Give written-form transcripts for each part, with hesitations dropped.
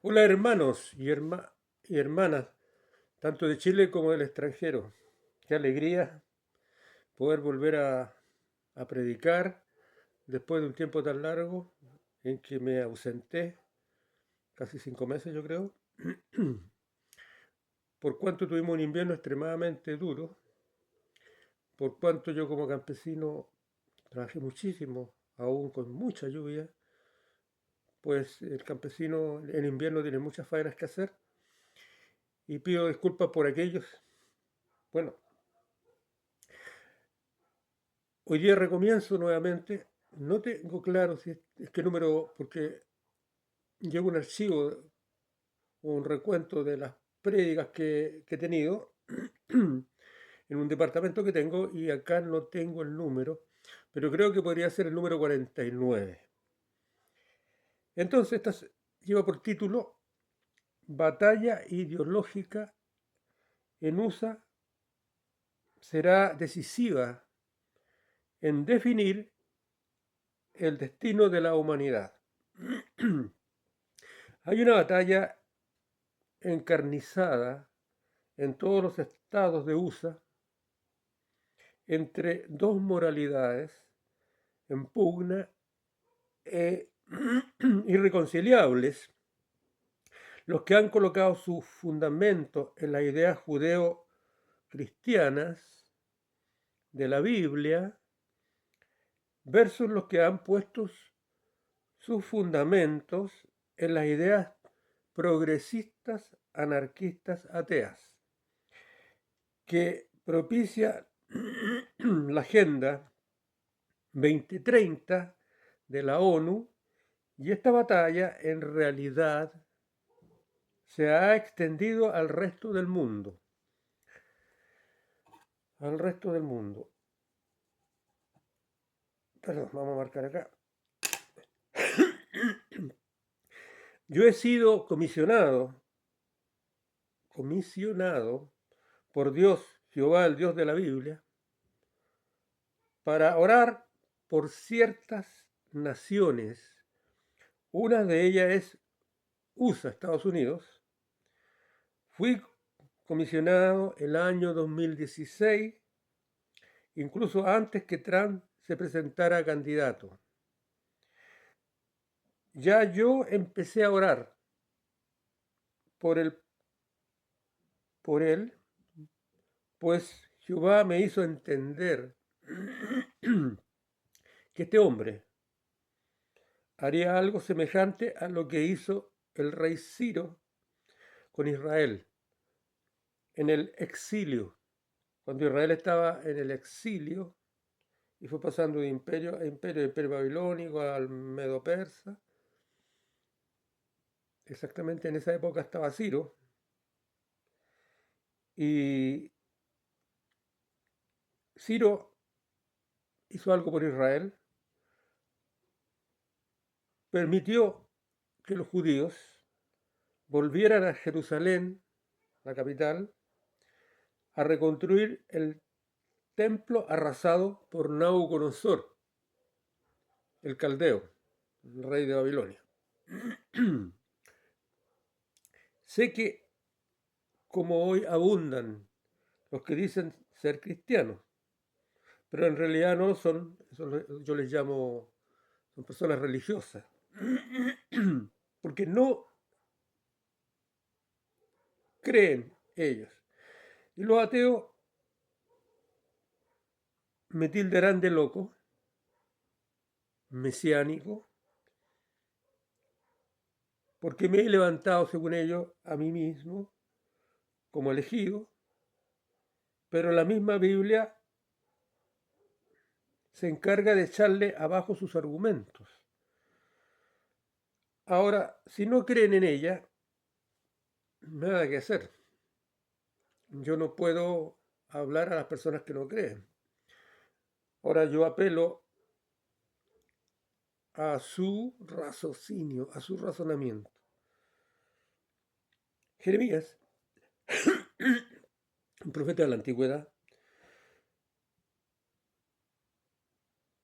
Hola hermanos y hermanas, tanto de Chile como del extranjero. Qué alegría poder volver a predicar después de un tiempo tan largo en que me ausenté, casi 5 meses yo creo, por cuanto tuvimos un invierno extremadamente duro, por cuanto yo como campesino trabajé muchísimo, aún con mucha lluvia, pues el campesino en invierno tiene muchas faenas que hacer y pido disculpas por aquellos. Bueno, hoy día recomienzo nuevamente. No tengo claro si es qué número, porque llevo un archivo, un recuento de las prédicas que he tenido en un departamento que tengo y acá no tengo el número, pero creo que podría ser el número 49. Entonces, lleva por título Batalla ideológica en USA será decisiva en definir el destino de la humanidad. Hay una batalla encarnizada en todos los estados de USA entre dos moralidades en pugna e irreconciliables, los que han colocado su fundamento en las ideas judeo-cristianas de la Biblia versus los que han puesto sus fundamentos en las ideas progresistas, anarquistas, ateas, que propicia la Agenda 2030 de la ONU, y esta batalla en realidad se ha extendido al resto del mundo. Al resto del mundo. Perdón, vamos a marcar acá. Yo he sido comisionado por Dios, Jehová, el Dios de la Biblia, para orar por ciertas naciones. Una de ellas es USA, Estados Unidos. Fui comisionado el año 2016, incluso antes que Trump se presentara candidato. Ya yo empecé a orar por él, pues Jehová me hizo entender que este hombre haría algo semejante a lo que hizo el rey Ciro con Israel en el exilio. Cuando Israel estaba en el exilio y fue pasando de imperio a imperio, del imperio babilónico al medo persa, exactamente en esa época estaba Ciro, y Ciro hizo algo por Israel, permitió que los judíos volvieran a Jerusalén, la capital, a reconstruir el templo arrasado por Nabucodonosor, el caldeo, el rey de Babilonia. Sé que como hoy abundan los que dicen ser cristianos, pero en realidad no lo son, yo les llamo, son personas religiosas, porque no creen ellos. Y los ateos me tildarán de loco, mesiánico, porque me he levantado, según ellos, a mí mismo como elegido, pero la misma Biblia se encarga de echarle abajo sus argumentos. Ahora, si no creen en ella, nada que hacer. Yo no puedo hablar a las personas que no creen. Ahora yo apelo a su raciocinio, a su razonamiento. Jeremías, un profeta de la antigüedad,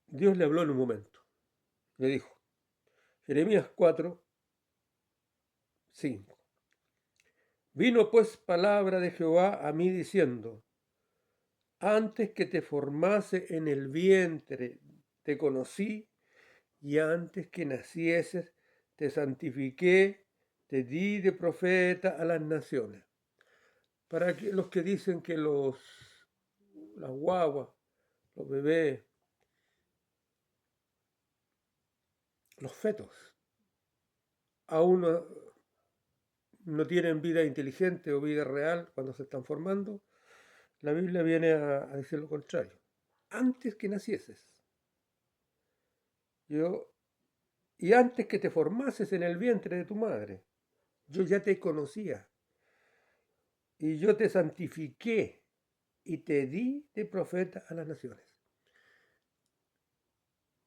Dios le habló en un momento. Le dijo, Jeremías 4, 5. Vino pues palabra de Jehová a mí diciendo: antes que te formase en el vientre te conocí, y antes que nacieses te santifiqué, te di de profeta a las naciones. Para que los que dicen que las guaguas, los bebés, los fetos, aún no tienen vida inteligente o vida real cuando se están formando, la Biblia viene a decir lo contrario. Antes que nacieses, y antes que te formases en el vientre de tu madre, yo ya te conocía, y yo te santifiqué, y te di de profeta a las naciones.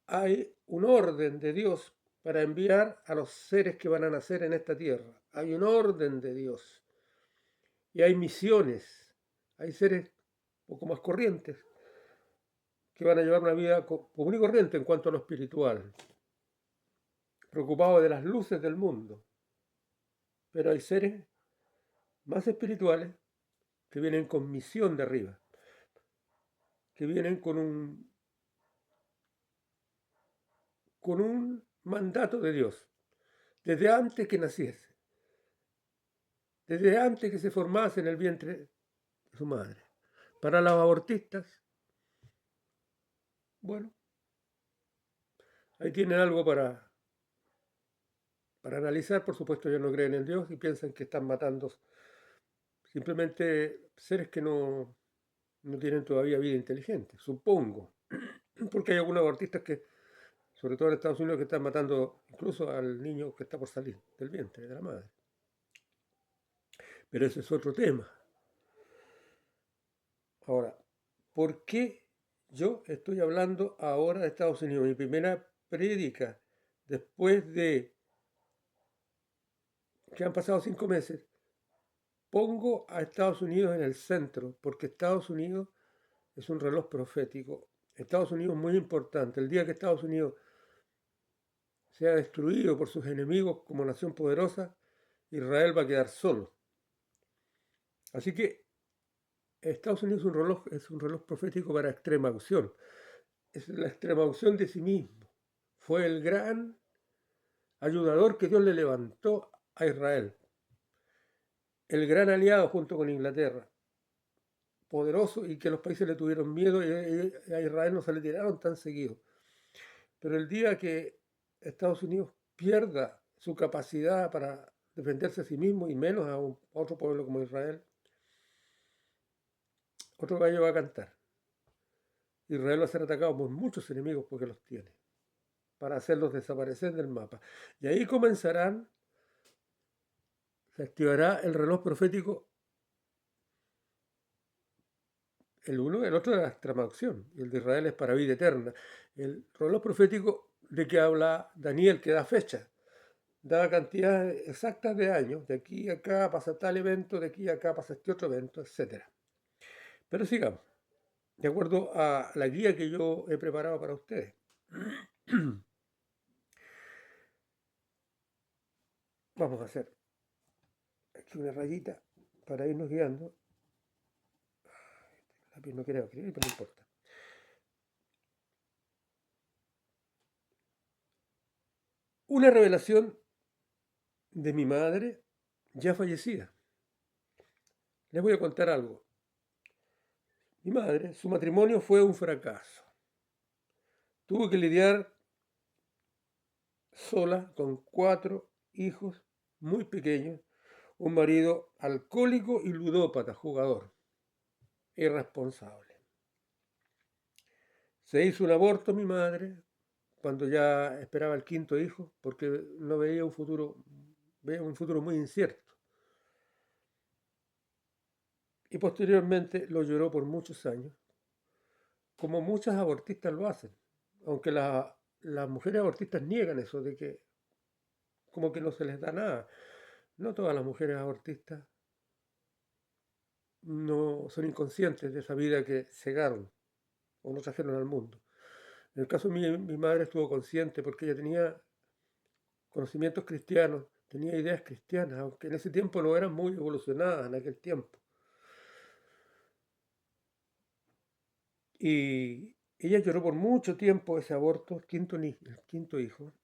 Hay un orden de Dios para enviar a los seres que van a nacer en esta tierra. Hay un orden de Dios. Y hay misiones. Hay seres un poco más corrientes que van a llevar una vida común y corriente en cuanto a lo espiritual, preocupados de las luces del mundo. Pero hay seres más espirituales que vienen con misión de arriba, que vienen con un mandato de Dios, desde antes que naciese, desde antes que se formase en el vientre de su madre. Para los abortistas, bueno, ahí tienen algo para analizar. Por supuesto, ellos no creen en Dios y piensan que están matando simplemente seres que no tienen todavía vida inteligente, supongo. Porque hay algunos abortistas que, sobre todo en Estados Unidos, que están matando incluso al niño que está por salir del vientre de la madre. Pero ese es otro tema. Ahora, ¿por qué yo estoy hablando ahora de Estados Unidos? Mi primera prédica, después de que han pasado 5 meses, pongo a Estados Unidos en el centro, porque Estados Unidos es un reloj profético. Estados Unidos es muy importante. El día que Estados Unidos sea destruido por sus enemigos como nación poderosa, Israel va a quedar solo. Así que Estados Unidos es un reloj profético para extrema unción. Es la extrema unción de sí mismo. Fue el gran ayudador que Dios le levantó a Israel. El gran aliado junto con Inglaterra. Poderoso, y que los países le tuvieron miedo y a Israel no se le tiraron tan seguido. Pero el día que Estados Unidos pierda su capacidad para defenderse a sí mismo y menos a otro pueblo como Israel, otro gallo va a cantar. Israel va a ser atacado por muchos enemigos porque los tiene, para hacerlos desaparecer del mapa. Y ahí se activará el reloj profético, el uno, el otro de la extrema acción, y el de Israel es para vida eterna. El reloj profético de que habla Daniel, que da fecha, da cantidades exactas de años, de aquí a acá pasa tal evento, de aquí a acá pasa este otro evento, etc. Pero sigamos, de acuerdo a la guía que yo he preparado para ustedes. Vamos a hacer aquí una rayita para irnos guiando. El lápiz no quiere escribir, pero no importa. Una revelación de mi madre ya fallecida. Les voy a contar algo. Mi madre, su matrimonio fue un fracaso. Tuvo que lidiar sola con 4 hijos muy pequeños, un marido alcohólico y ludópata, jugador, irresponsable. Se hizo un aborto mi madre cuando ya esperaba el 5.º hijo porque no veía un futuro muy incierto. Y posteriormente lo lloró por muchos años, como muchas abortistas lo hacen, aunque las mujeres abortistas niegan eso de que como que no se les da nada. No todas las mujeres abortistas no son inconscientes de esa vida que cegaron o no trajeron al mundo. En el caso de mi madre estuvo consciente porque ella tenía conocimientos cristianos tenía ideas cristianas, aunque en ese tiempo no eran muy evolucionadas en aquel tiempo. Y ella lloró por mucho tiempo ese aborto, el quinto hijo,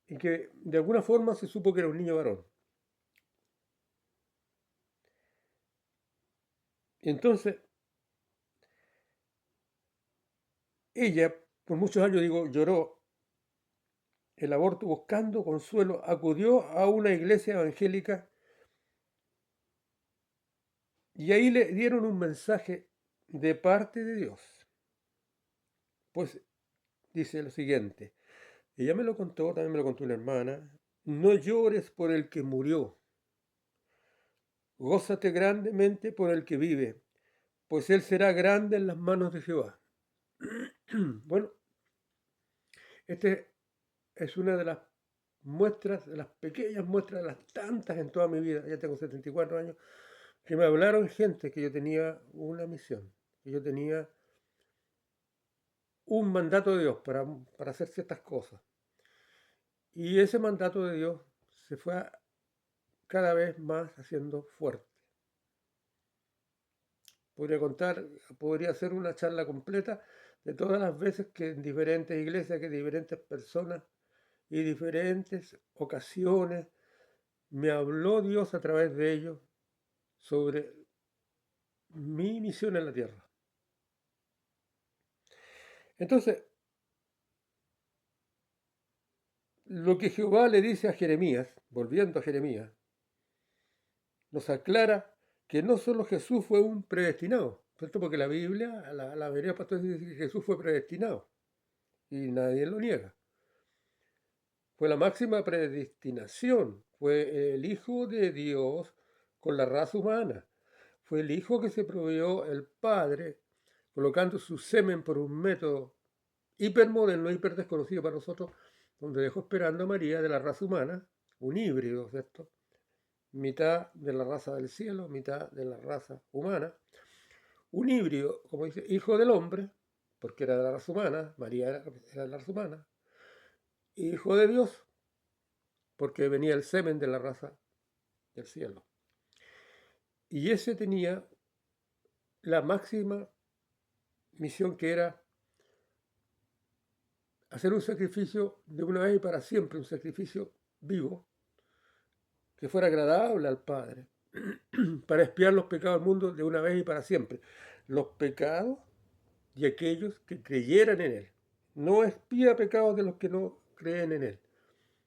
y que de alguna forma se supo que era un niño varón. Y entonces ella, por muchos años, digo, lloró el aborto buscando consuelo, acudió a una iglesia evangélica y ahí le dieron un mensaje de parte de Dios. Pues dice lo siguiente, ella me lo contó, también me lo contó una hermana, no llores por el que murió, gózate grandemente por el que vive, pues él será grande en las manos de Jehová. Bueno, este es una de las muestras, de las pequeñas muestras, de las tantas en toda mi vida, ya tengo 74 años, que me hablaron gente que yo tenía una misión, que yo tenía un mandato de Dios para hacer ciertas cosas. Y ese mandato de Dios se fue cada vez más haciendo fuerte. Podría contar, podría hacer una charla completa de todas las veces que en diferentes iglesias, que diferentes personas y diferentes ocasiones me habló Dios a través de ellos sobre mi misión en la tierra. Entonces, lo que Jehová le dice a Jeremías, volviendo a Jeremías, nos aclara que no solo Jesús fue un predestinado, ¿cierto? Porque la Biblia, la mayoría de pastores dice que Jesús fue predestinado y nadie lo niega. Fue la máxima predestinación, fue el Hijo de Dios con la raza humana, fue el Hijo que se proveyó el Padre colocando su semen por un método hipermoderno, hiper desconocido para nosotros, donde dejó esperando a María de la raza humana, un híbrido, ¿cierto? Mitad de la raza del cielo, mitad de la raza humana, un híbrido, como dice, hijo del hombre, porque era de la raza humana, María era de la raza humana, hijo de Dios, porque venía el semen de la raza del cielo. Y ese tenía la máxima misión, que era hacer un sacrificio de una vez y para siempre, un sacrificio vivo, que fuera agradable al Padre, para expiar los pecados del mundo de una vez y para siempre. Los pecados de aquellos que creyeran en Él. No expía pecados de los que no creen en Él.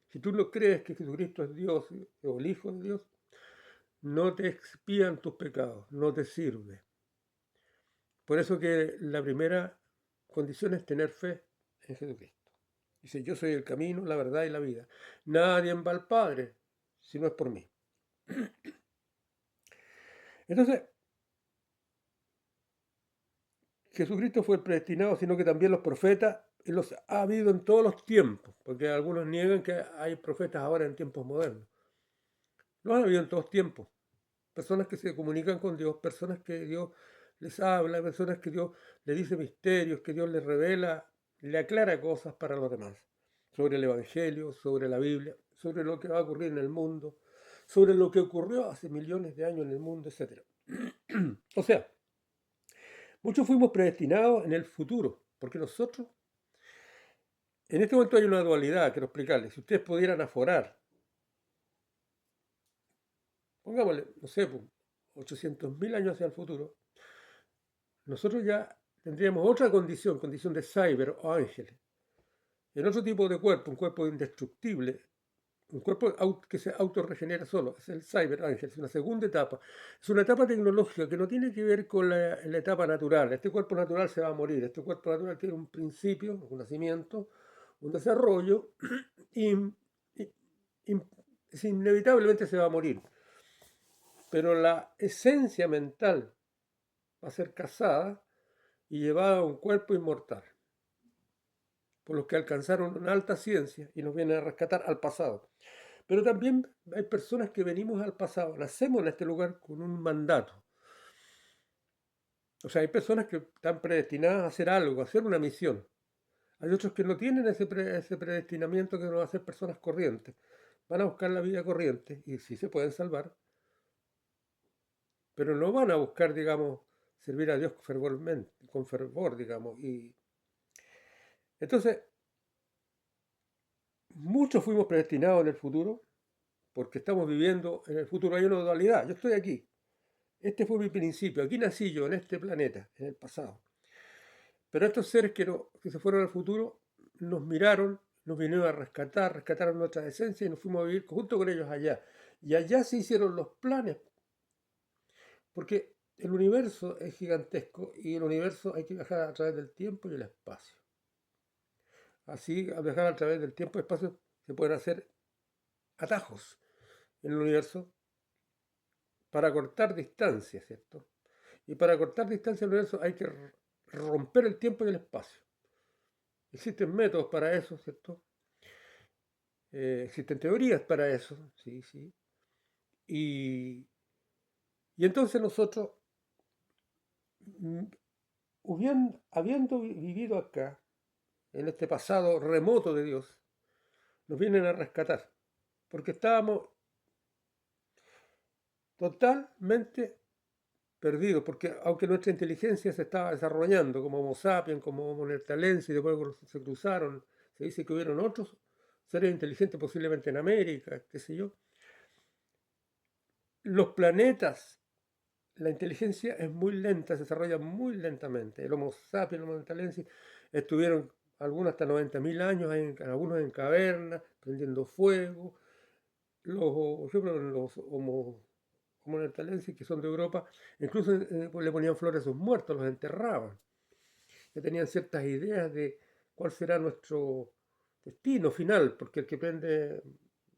Si tú no crees que Jesucristo es Dios o el Hijo de Dios, no te expían tus pecados, no te sirve. Por eso que la primera condición es tener fe en Jesucristo. Dice, yo soy el camino, la verdad y la vida. Nadie va al Padre si no es por mí. Entonces, Jesucristo fue el predestinado, sino que también los profetas, y los ha habido en todos los tiempos, porque algunos niegan que hay profetas ahora en tiempos modernos. Los ha habido en todos tiempos. Personas que se comunican con Dios, personas que Dios les habla, personas que Dios le dice misterios, que Dios les revela, le aclara cosas para los demás, sobre el Evangelio, sobre la Biblia, sobre lo que va a ocurrir en el mundo, sobre lo que ocurrió hace millones de años en el mundo, etc. O sea, muchos fuimos predestinados en el futuro, porque nosotros, en este momento hay una dualidad, quiero explicarles. Si ustedes pudieran aforar, pongámosle, no sé, 800.000 años hacia el futuro, nosotros ya tendríamos otra condición, condición de cyber o ángeles, en otro tipo de cuerpo, un cuerpo indestructible, un cuerpo que se autorregenera solo, es el cyber ángel, es una segunda etapa, es una etapa tecnológica que no tiene que ver con la etapa natural. Este cuerpo natural se va a morir, este cuerpo natural tiene un principio, un nacimiento, un desarrollo, y, inevitablemente se va a morir. Pero la esencia mental va a ser casada y llevada a un cuerpo inmortal, por los que alcanzaron una alta ciencia y nos vienen a rescatar al pasado. Pero también hay personas que venimos al pasado, nacemos en este lugar con un mandato. O sea, hay personas que están predestinadas a hacer algo, a hacer una misión. Hay otros que no tienen ese predestinamiento, que no van a ser personas corrientes. van a buscar la vida corriente y sí se pueden salvar, pero no van a buscar, digamos, servir a Dios fervormente, con fervor, digamos. Y entonces, muchos fuimos predestinados en el futuro, porque estamos viviendo en el futuro. Hay una dualidad. Yo estoy aquí. Este fue mi principio. Aquí nací yo, en este planeta, en el pasado. Pero estos seres que se fueron al futuro nos miraron, nos vinieron a rescatar, rescataron nuestra esencia y nos fuimos a vivir junto con ellos allá. Y allá se hicieron los planes, porque el universo es gigantesco y el universo hay que viajar a través del tiempo y el espacio. Así, al viajar a través del tiempo y el espacio, se pueden hacer atajos en el universo para cortar distancias, ¿cierto? Y para cortar distancias en el universo hay que romper el tiempo y el espacio. Existen métodos para eso, ¿cierto? Existen teorías para eso, sí, sí. Y, y entonces nosotros, mm, habiendo vivido acá, en este pasado remoto de Dios, nos vienen a rescatar, porque estábamos totalmente perdidos, porque aunque nuestra inteligencia se estaba desarrollando como Homo sapiens, como Homo neanderthalensis, y después se cruzaron, se dice que hubieron otros seres inteligentes posiblemente en América, qué sé yo, los planetas, la inteligencia es muy lenta, se desarrolla muy lentamente. El Homo sapiens, el Homo neanderthalensis, estuvieron algunos hasta 90.000 años, algunos en cavernas, prendiendo fuego. Por ejemplo, los Homo neanderthalensis que son de Europa, incluso pues le ponían flores a sus muertos, los enterraban. Ya tenían ciertas ideas de cuál será nuestro destino final, porque el que prende,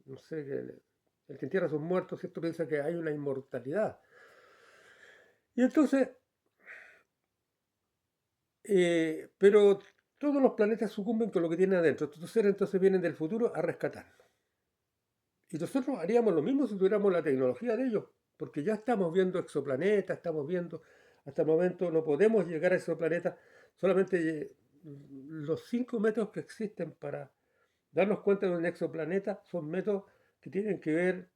no sé, el que entierra a sus muertos, ¿cierto? Piensa que hay una inmortalidad. Y entonces, pero todos los planetas sucumben con lo que tienen adentro. Estos seres entonces vienen del futuro a rescatarnos. Y nosotros haríamos lo mismo si tuviéramos la tecnología de ellos, porque ya estamos viendo exoplanetas, estamos viendo, hasta el momento no podemos llegar a exoplanetas, solamente los 5 métodos que existen para darnos cuenta de un exoplaneta son métodos que tienen que ver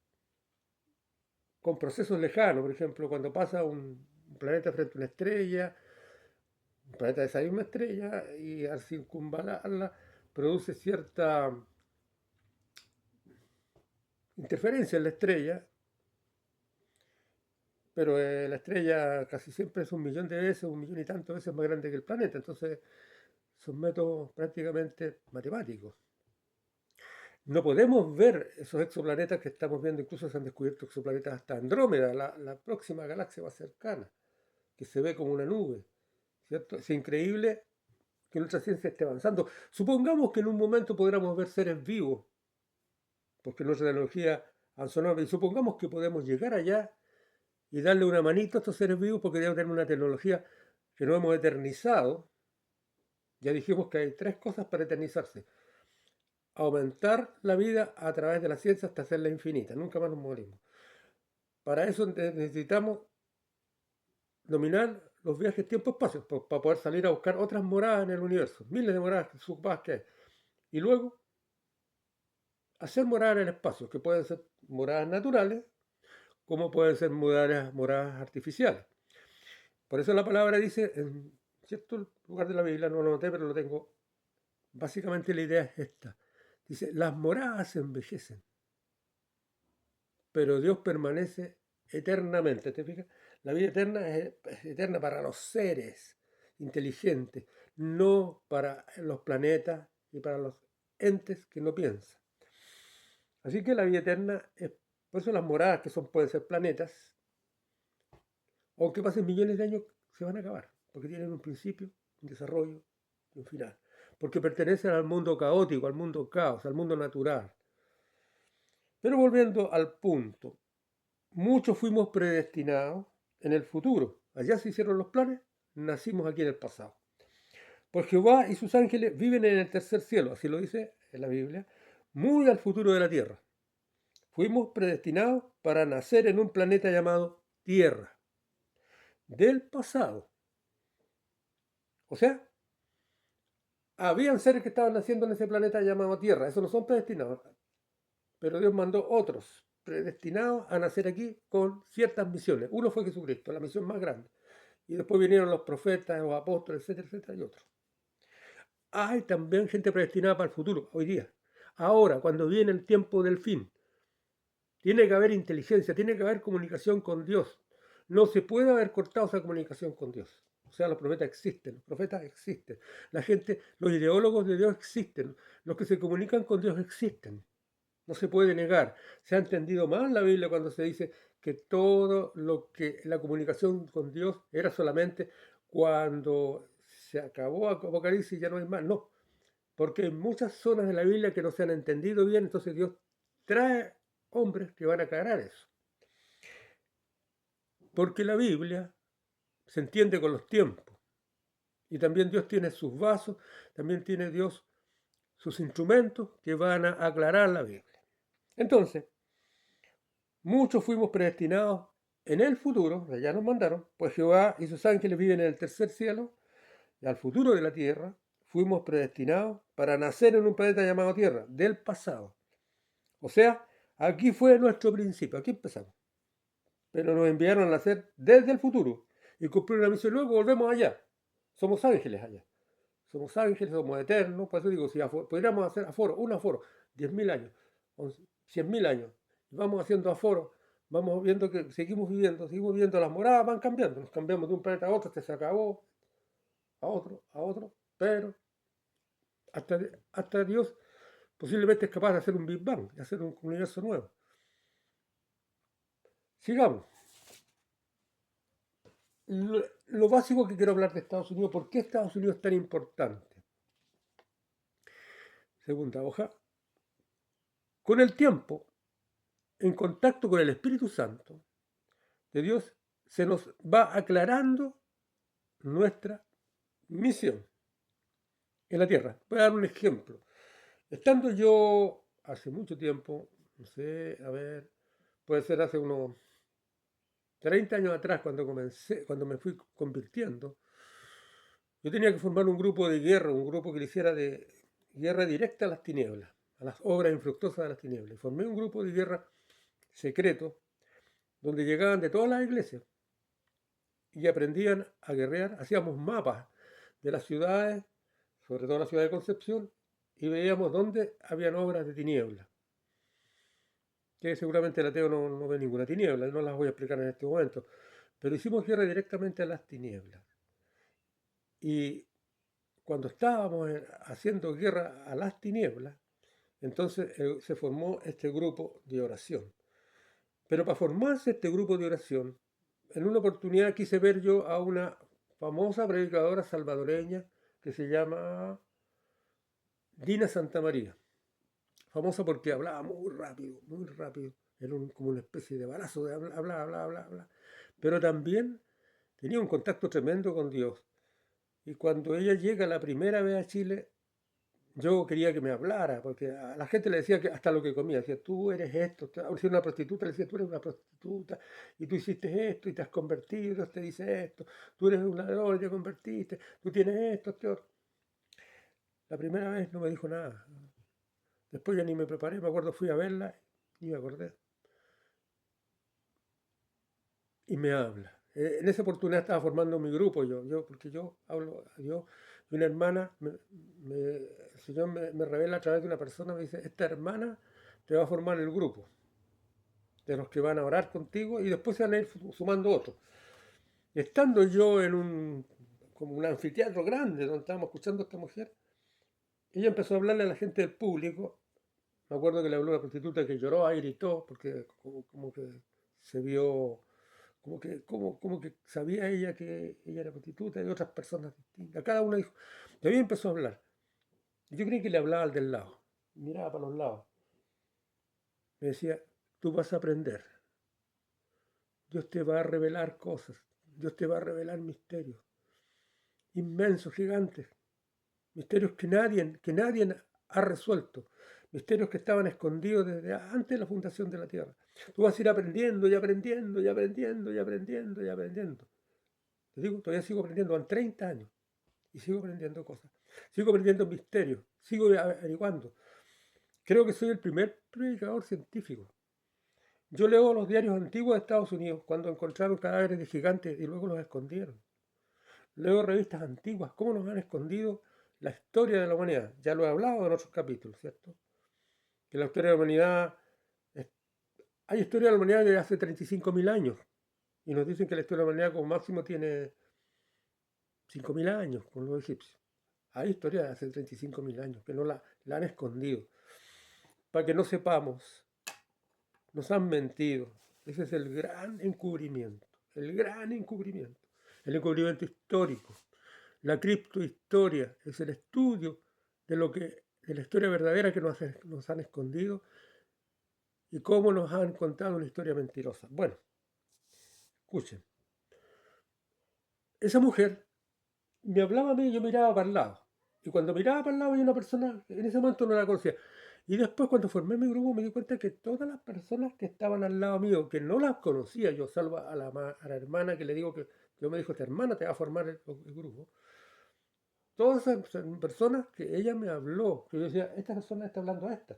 con procesos lejanos. Por ejemplo, cuando pasa un planeta frente a una estrella, un planeta de esa misma estrella, y al circunvalarla produce cierta interferencia en la estrella, pero la estrella casi siempre es 1.000.000 de veces, 1.000.000 y tantas veces más grande que el planeta. Entonces son métodos prácticamente matemáticos. No podemos ver esos exoplanetas que estamos viendo, incluso se han descubierto exoplanetas hasta Andrómeda, la próxima galaxia más cercana, que se ve como una nube, ¿cierto? Es increíble que nuestra ciencia esté avanzando. Supongamos que en un momento podamos ver seres vivos, porque nuestra tecnología avanzó, y supongamos que podemos llegar allá y darle una manito a estos seres vivos, porque debemos tener una tecnología que no hemos eternizado. Ya dijimos que hay 3 cosas para eternizarse: aumentar la vida a través de la ciencia hasta hacerla infinita, nunca más nos morimos. Para eso necesitamos dominar los viajes tiempo-espacio, para poder salir a buscar otras moradas en el universo, miles de moradas subadas que hay. Y luego hacer moradas en el espacio, que pueden ser moradas naturales, como pueden ser moradas artificiales. Por eso la palabra dice, en cierto lugar de la Biblia, no lo noté, pero lo tengo, básicamente la idea es esta. Dice, las moradas se envejecen, pero Dios permanece eternamente. ¿Te fijas? La vida eterna es eterna para los seres inteligentes, no para los planetas y para los entes que no piensan. Así que la vida eterna es, por eso las moradas que pueden ser planetas, aunque pasen millones de años, se van a acabar, porque tienen un principio, un desarrollo y un final. Porque pertenecen al mundo caótico, al mundo caos, al mundo natural. Pero volviendo al punto, muchos fuimos predestinados en el futuro. Allá se hicieron los planes, nacimos aquí en el pasado. Pues Jehová y sus ángeles viven en el tercer cielo, así lo dice en la Biblia, muy al futuro de la tierra. Fuimos predestinados para nacer en un planeta llamado Tierra, del pasado. O sea, habían seres que estaban naciendo en ese planeta llamado Tierra, esos no son predestinados. pero Dios mandó otros predestinados a nacer aquí con ciertas misiones. Uno fue Jesucristo, la misión más grande. Y después vinieron los profetas, los apóstoles, etcétera, etcétera, y otros. Hay también gente predestinada para el futuro, hoy día. Ahora, cuando viene el tiempo del fin, tiene que haber inteligencia, tiene que haber comunicación con Dios. No se puede haber cortado esa comunicación con Dios. O sea, los profetas existen. La gente, los ideólogos de Dios existen. Los que se comunican con Dios existen. No se puede negar. Se ha entendido mal la Biblia cuando se dice que todo lo que la comunicación con Dios era solamente cuando se acabó Apocalipsis y ya no hay más. No, porque hay muchas zonas de la Biblia que no se han entendido bien, entonces Dios trae hombres que van a aclarar eso. Porque la Biblia se entiende con los tiempos. Y también Dios tiene sus vasos, también tiene Dios sus instrumentos que van a aclarar la Biblia. Entonces, muchos fuimos predestinados en el futuro, allá nos mandaron, pues Jehová y sus ángeles viven en el tercer cielo, y al futuro de la tierra fuimos predestinados para nacer en un planeta llamado Tierra, del pasado. O sea, aquí fue nuestro principio, aquí empezamos. Pero nos enviaron a nacer desde el futuro y cumplir una misión. Luego volvemos allá. Somos ángeles allá. Somos ángeles, somos eternos. Por eso digo, si podríamos hacer aforo, un aforo, 10.000 años, 100.000 años, y vamos haciendo aforo, vamos viendo que seguimos viviendo, las moradas van cambiando. Nos cambiamos de un planeta a otro, este se acabó, a otro, pero hasta Dios posiblemente es capaz de hacer un Big Bang, de hacer un universo nuevo. Sigamos. Lo básico que quiero hablar de Estados Unidos, ¿por qué Estados Unidos es tan importante? Segunda hoja. Con el tiempo, en contacto con el Espíritu Santo de Dios, se nos va aclarando nuestra misión en la tierra. Voy a dar un ejemplo. Estando yo hace mucho tiempo, no sé, a ver, puede ser hace unos 30 años atrás, cuando me fui convirtiendo, yo tenía que formar un grupo de guerra, un grupo que le hiciera de guerra directa a las tinieblas, a las obras infructuosas de las tinieblas. Y formé un grupo de guerra secreto donde llegaban de todas las iglesias y aprendían a guerrear. Hacíamos mapas de las ciudades, sobre todo la ciudad de Concepción, y veíamos dónde habían obras de tinieblas. Que seguramente el ateo no ve ninguna tiniebla, no las voy a explicar en este momento. Pero hicimos guerra directamente a las tinieblas. Y cuando estábamos haciendo guerra a las tinieblas, entonces se formó este grupo de oración. Pero para formarse este grupo de oración, en una oportunidad quise ver yo a una famosa predicadora salvadoreña que se llama Dina Santamaría. Famosa porque hablaba muy rápido, muy rápido. Era como una especie de balazo de hablar. Pero también tenía un contacto tremendo con Dios. Y cuando ella llega la primera vez a Chile, yo quería que me hablara, porque a la gente le decía que hasta lo que comía, decía, tú eres esto, si una prostituta le decía, tú eres una prostituta, y tú hiciste esto, y te has convertido, Dios te dice esto, tú eres un ladrón y te convertiste, tú tienes esto, otro. La primera vez no me dijo nada. Después ya ni me preparé, me acuerdo, fui a verla y me acordé. Y me habla. En esa oportunidad estaba formando mi grupo porque yo hablo a Dios. Y una hermana, el Señor me revela a través de una persona, me dice, esta hermana te va a formar el grupo de los que van a orar contigo y después se van a ir sumando otros. Estando yo como un anfiteatro grande donde estábamos escuchando a esta mujer, ella empezó a hablarle a la gente del público. Me acuerdo que le habló a una prostituta que lloró, ahí gritó, porque como que se vio, como que sabía ella que ella era prostituta y otras personas distintas. Cada uno dijo, y ahí empezó a hablar. Y yo creí que le hablaba al del lado. Miraba para los lados. Me decía, tú vas a aprender. Dios te va a revelar cosas. Dios te va a revelar misterios. Inmensos, gigantes. Misterios que nadie ha resuelto. Misterios que estaban escondidos desde antes de la fundación de la tierra. Tú vas a ir aprendiendo y aprendiendo y aprendiendo y aprendiendo y aprendiendo. Te digo, todavía sigo aprendiendo, van 30 años y sigo aprendiendo cosas. Sigo aprendiendo misterios, sigo averiguando. Creo que soy el primer predicador científico. Yo leo los diarios antiguos de Estados Unidos cuando encontraron cadáveres de gigantes y luego los escondieron. Leo revistas antiguas, cómo nos han escondido la historia de la humanidad. Ya lo he hablado en otros capítulos, ¿cierto? Que la historia de la humanidad, hay historia de la humanidad de hace 35.000 años y nos dicen que la historia de la humanidad como máximo tiene 5.000 años con los egipcios. Hay historia de hace 35.000 años que no la han escondido para que no sepamos. Nos han mentido. Ese es el gran encubrimiento. El gran encubrimiento. El encubrimiento histórico. La criptohistoria es el estudio de de la historia verdadera que nos han escondido y cómo nos han contado una historia mentirosa. Bueno, escuchen. Esa mujer me hablaba a mí y yo miraba para el lado. Y cuando miraba para el lado había una persona, en ese momento no la conocía. Y después cuando formé mi grupo me di cuenta que todas las personas que estaban al lado mío, que no las conocía yo, salvo a la hermana que le digo que yo me dijo, esta hermana te va a formar el grupo. Todas esas personas que ella me habló, que yo decía, esta persona está hablando a esta,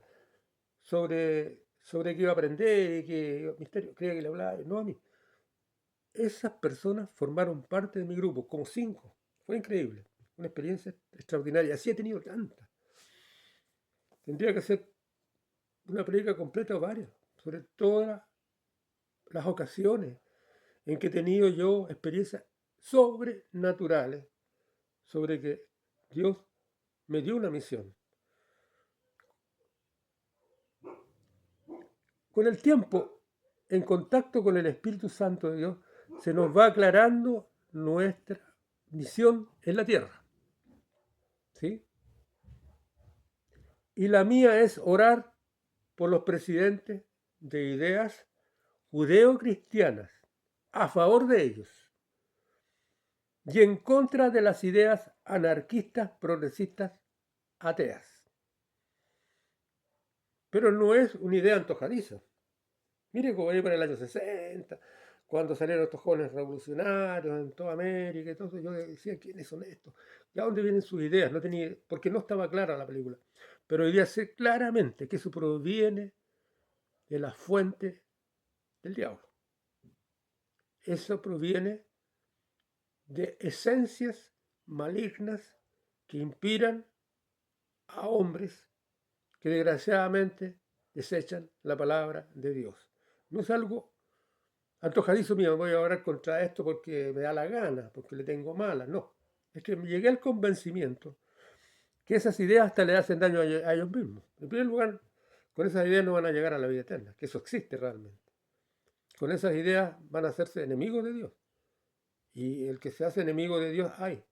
sobre qué iba a aprender y qué misterio, creía que le hablaba, no a mí. Esas personas formaron parte de mi grupo, como 5. Fue increíble, una experiencia extraordinaria. Así he tenido tantas. Tendría que ser una predica completa o varias, sobre todas las ocasiones en que he tenido yo experiencias sobrenaturales, sobre que Dios me dio una misión. Con el tiempo, en contacto con el Espíritu Santo de Dios, se nos va aclarando nuestra misión en la tierra. ¿Sí? Y la mía es orar por los presidentes de ideas judeo-cristianas, a favor de ellos, y en contra de las ideas anarquistas, progresistas, ateas. Pero no es una idea antojadiza. Mire cómo para el año 60, cuando salieron estos jóvenes revolucionarios en toda América y todo eso, yo decía, ¿quiénes son estos? ¿De dónde vienen sus ideas? No tenía, porque no estaba clara la película. Pero hoy día sé claramente que eso proviene de la fuente del diablo. Eso proviene de esencias malignas que inspiran a hombres que desgraciadamente desechan la palabra de Dios. No es algo antojadizo mío, voy a orar contra esto porque me da la gana, porque le tengo mala. No, es que me llegué al convencimiento que esas ideas hasta le hacen daño a ellos mismos. En primer lugar, con esas ideas no van a llegar a la vida eterna, que eso existe realmente. Con esas ideas van a hacerse enemigos de Dios. Y el que se hace enemigo de Dios, ay,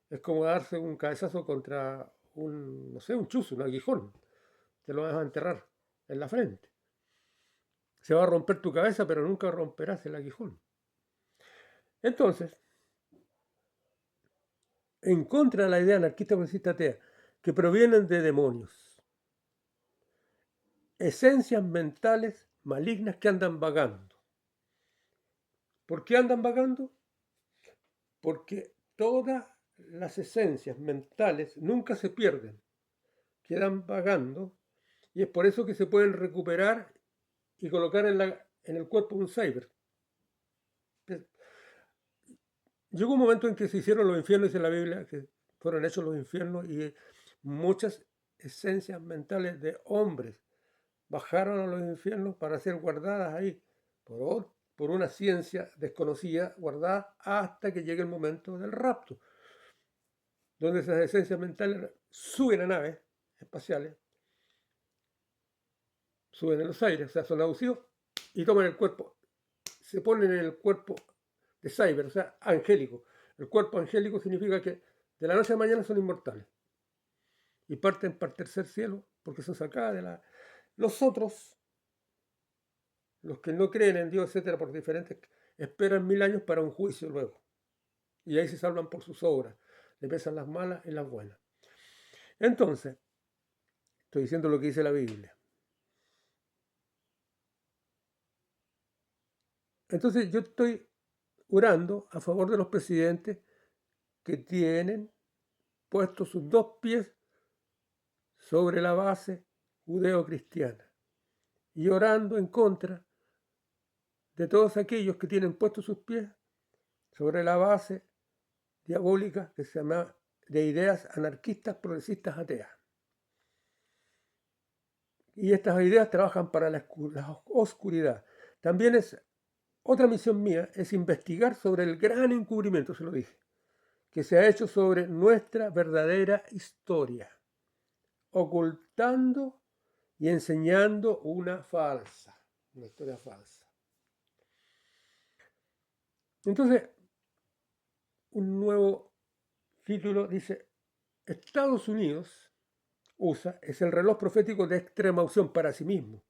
es como darse un cabezazo contra un, no sé, un chuzo, un aguijón. Te lo vas a enterrar en la frente. Se va a romper tu cabeza, pero nunca romperás el aguijón. Entonces, en contra de la idea anarquista progresista atea, que provienen de demonios, esencias mentales malignas que andan vagando. ¿Por qué andan vagando? Porque todas las esencias mentales nunca se pierden, quedan vagando, y es por eso que se pueden recuperar y colocar en el cuerpo un cyber. Llegó un momento en que se hicieron los infiernos, dice la Biblia, que fueron hechos los infiernos y muchas esencias mentales de hombres bajaron a los infiernos para ser guardadas ahí por una ciencia desconocida, guardada hasta que llegue el momento del rapto, donde esas esencias mentales suben a naves espaciales, suben en los aires, o sea, son abusivos y toman el cuerpo, se ponen en el cuerpo de cyber, o sea, angélico. El cuerpo angélico significa que de la noche a la mañana son inmortales y parten para el tercer cielo porque son sacadas de la... Los otros, los que no creen en Dios, etcétera, por diferentes, esperan 1000 años para un juicio luego. Y ahí se salvan por sus obras. Le pesan las malas y las buenas. Entonces, estoy diciendo lo que dice la Biblia. Entonces, yo estoy orando a favor de los presidentes que tienen puestos sus 2 pies sobre la base judeo-cristiana y orando en contra de todos aquellos que tienen puestos sus pies sobre la base diabólica que se llama de ideas anarquistas, progresistas, ateas. Y estas ideas trabajan para la oscuridad. También es otra misión mía, es investigar sobre el gran encubrimiento, se lo dije, que se ha hecho sobre nuestra verdadera historia, ocultando y enseñando una historia falsa. Entonces, un nuevo título dice: Estados Unidos, USA, es el reloj profético de extrema unción para sí mismo.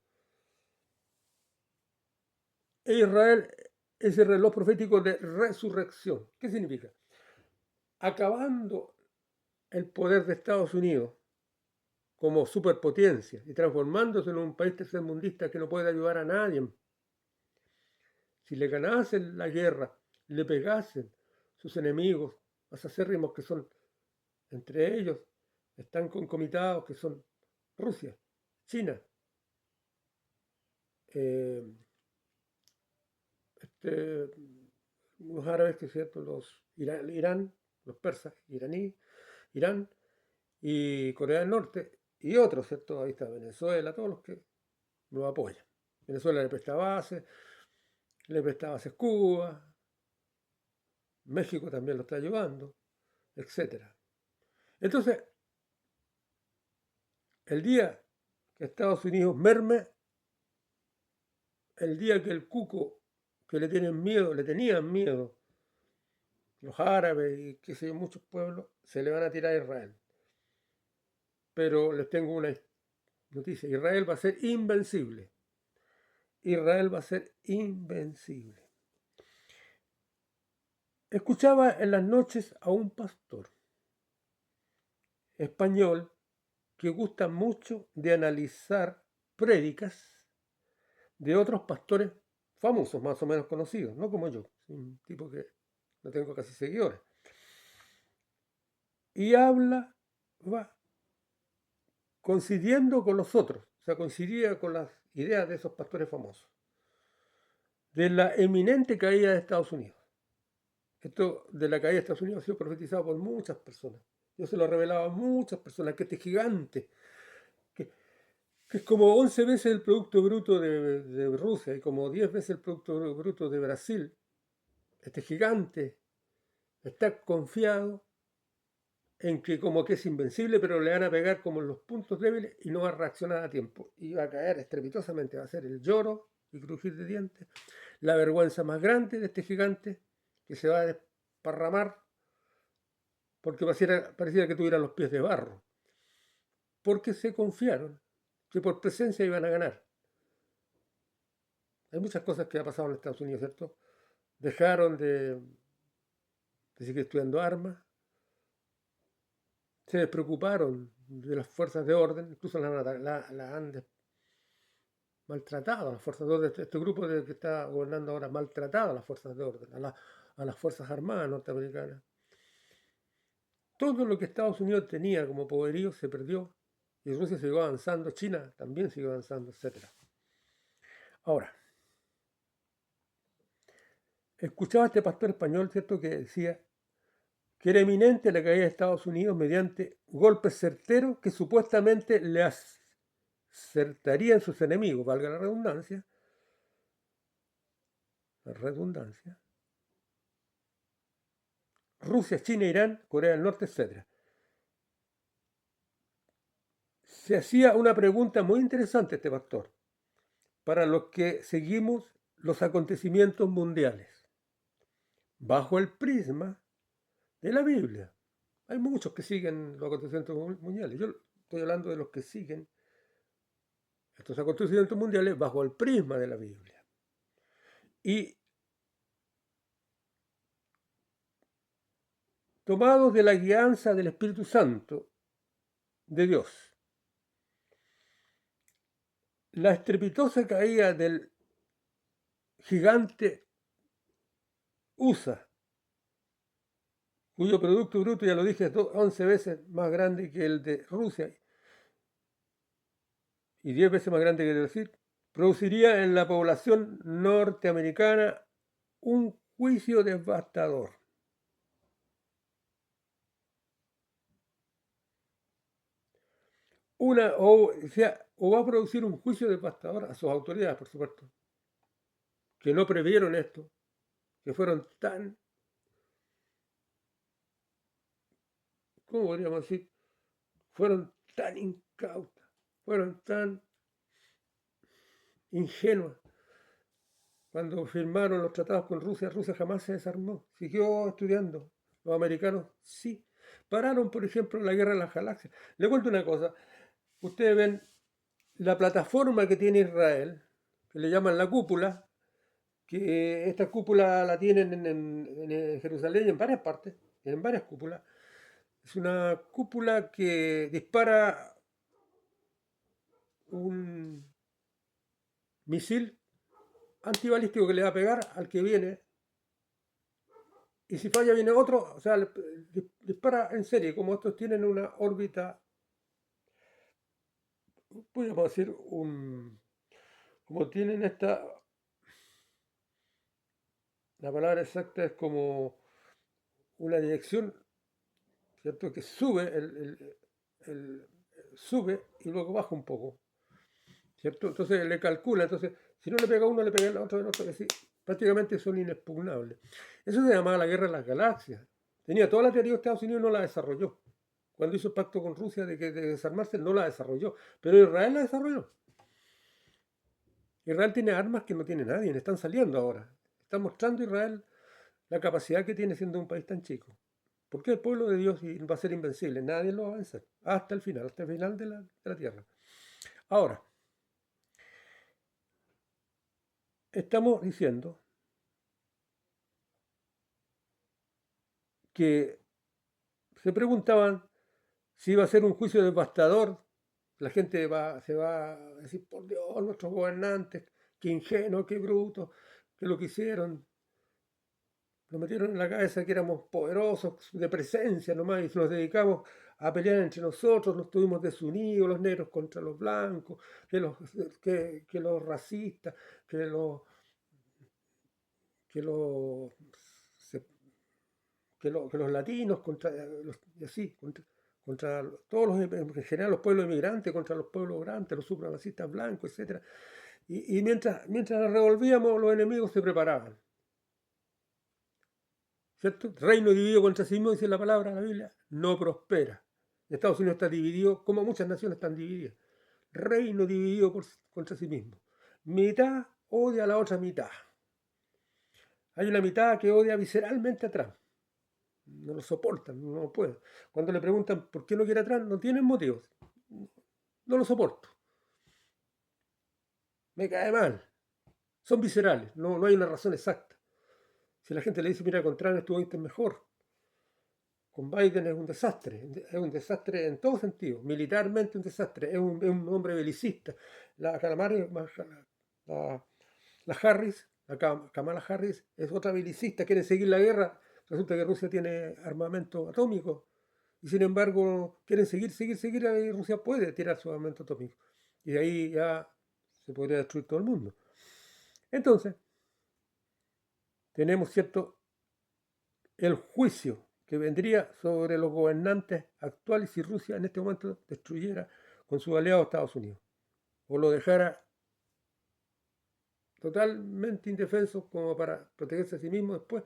E Israel es el reloj profético de resurrección. ¿Qué significa? Acabando el poder de Estados Unidos como superpotencia y transformándose en un país tercermundista que no puede ayudar a nadie. Si le ganasen la guerra, le pegasen sus enemigos más acérrimos, que son, entre ellos, están concomitados, que son Rusia, China, los árabes, que es cierto, Irán, los persas, Irán y Corea del Norte y otros, ¿cierto? Ahí está Venezuela, todos los que lo apoyan. Venezuela le presta bases Cuba, México también lo está ayudando, etc. Entonces, el día que Estados Unidos merme, el día que el cuco que le tenían miedo, los árabes y qué sé yo, muchos pueblos, se le van a tirar a Israel. Pero les tengo una noticia: Israel va a ser invencible. Israel va a ser invencible. Escuchaba en las noches a un pastor español que gusta mucho de analizar prédicas de otros pastores famosos, más o menos conocidos, no como yo, un tipo que no tengo casi seguidores. Y va coincidiendo con los otros, o sea, coincidía con las ideas de esos pastores famosos, de la eminente caída de Estados Unidos. Esto de la caída de Estados Unidos ha sido profetizado por muchas personas. Yo se lo he revelado a muchas personas, que este gigante, que es como 11 veces el Producto Bruto de Rusia y como 10 veces el Producto Bruto de Brasil, este gigante está confiado en que como que es invencible, pero le van a pegar como en los puntos débiles y no va a reaccionar a tiempo. Y va a caer estrepitosamente, va a ser el lloro y crujir de dientes, la vergüenza más grande de este gigante, que se va a desparramar porque pareciera que tuviera los pies de barro, porque se confiaron que por presencia iban a ganar. Hay muchas cosas que ha pasado en Estados Unidos, ¿cierto? Dejaron de seguir estudiando armas, se despreocuparon de las fuerzas de orden, incluso las han maltratado a las fuerzas de orden. Este grupo que está gobernando ahora ha maltratado a las fuerzas de orden, a las fuerzas armadas norteamericanas. Todo lo que Estados Unidos tenía como poderío se perdió y Rusia siguió avanzando, China también siguió avanzando, etc. Ahora, escuchaba a este pastor español, ¿cierto?, que decía que era eminente la caída de Estados Unidos mediante golpes certeros que supuestamente le acertarían sus enemigos, valga la redundancia, Rusia, China, Irán, Corea del Norte, etc. Se hacía una pregunta muy interesante este pastor, para los que seguimos los acontecimientos mundiales, bajo el prisma de la Biblia. Hay muchos que siguen los acontecimientos mundiales. Yo estoy hablando de los que siguen estos acontecimientos mundiales bajo el prisma de la Biblia. Y tomados de la guianza del Espíritu Santo de Dios. La estrepitosa caída del gigante USA, cuyo Producto Bruto, ya lo dije, 11 veces más grande que el de Rusia y 10 veces más grande, quiero decir, produciría en la población norteamericana un juicio devastador. O va a producir un juicio devastador a sus autoridades, por supuesto, que no previeron esto, que fueron tan, ¿cómo podríamos decir? Fueron tan incautas, fueron tan ingenuas. Cuando firmaron los tratados con Rusia, Rusia jamás se desarmó, siguió estudiando. Los americanos sí. Pararon, por ejemplo, la guerra de las galaxias. Le cuento una cosa. Ustedes ven la plataforma que tiene Israel, que le llaman la cúpula, que esta cúpula la tienen en Jerusalén y en varias partes, en varias cúpulas. Es una cúpula que dispara un misil antibalístico que le va a pegar al que viene, y si falla viene otro, o sea, dispara en serie, como estos tienen una órbita, podríamos decir, como tienen la palabra exacta es como una dirección, ¿cierto? Que sube, sube y luego baja un poco, ¿cierto? Entonces le calcula, entonces si no le pega a uno, le pega al otro, así, prácticamente son inexpugnables. Eso se llamaba la guerra de las galaxias. Tenía toda la teoría de Estados Unidos, no la desarrolló. Cuando hizo el pacto con Rusia de desarmarse, no la desarrolló. Pero Israel la desarrolló. Israel tiene armas que no tiene nadie, están saliendo ahora. Está mostrando Israel la capacidad que tiene siendo un país tan chico. Porque el pueblo de Dios va a ser invencible, nadie lo va a vencer. Hasta el final de la tierra. Ahora, estamos diciendo que se preguntaban si iba a ser un juicio devastador. La gente se va a decir, por Dios, nuestros gobernantes, qué ingenuos, qué brutos, que lo que hicieron. Nos metieron en la cabeza que éramos poderosos, de presencia nomás, y nos dedicamos a pelear entre nosotros, nos tuvimos desunidos, los negros contra los blancos, que los racistas, que los, que los, se- que los latinos, y así, contra todos en general los pueblos inmigrantes, contra los pueblos migrantes, los supremacistas blancos, etcétera. Y mientras nos revolvíamos, los enemigos se preparaban. ¿Cierto? Reino dividido contra sí mismo, dice la palabra, la Biblia, no prospera. Estados Unidos está dividido, como muchas naciones están divididas. Reino dividido contra sí mismo. Mitad odia a la otra mitad. Hay una mitad que odia visceralmente a Trump. No lo soportan, no lo pueden. Cuando le preguntan por qué no quiere a Trump, no tienen motivos. No lo soporto. Me cae mal. Son viscerales, no hay una razón exacta. Si la gente le dice, mira, con Trump estuviste mejor, con Biden es un desastre en todo sentido, militarmente un desastre, es un hombre belicista. La, la, la Harris, Kamala Harris, es otra belicista, quiere seguir la guerra. Resulta que Rusia tiene armamento atómico y sin embargo quieren seguir, y Rusia puede tirar su armamento atómico. Y de ahí ya se podría destruir todo el mundo. Entonces, tenemos, ¿cierto?, el juicio que vendría sobre los gobernantes actuales si Rusia en este momento destruyera con su aliado Estados Unidos o lo dejara totalmente indefenso como para protegerse a sí mismo después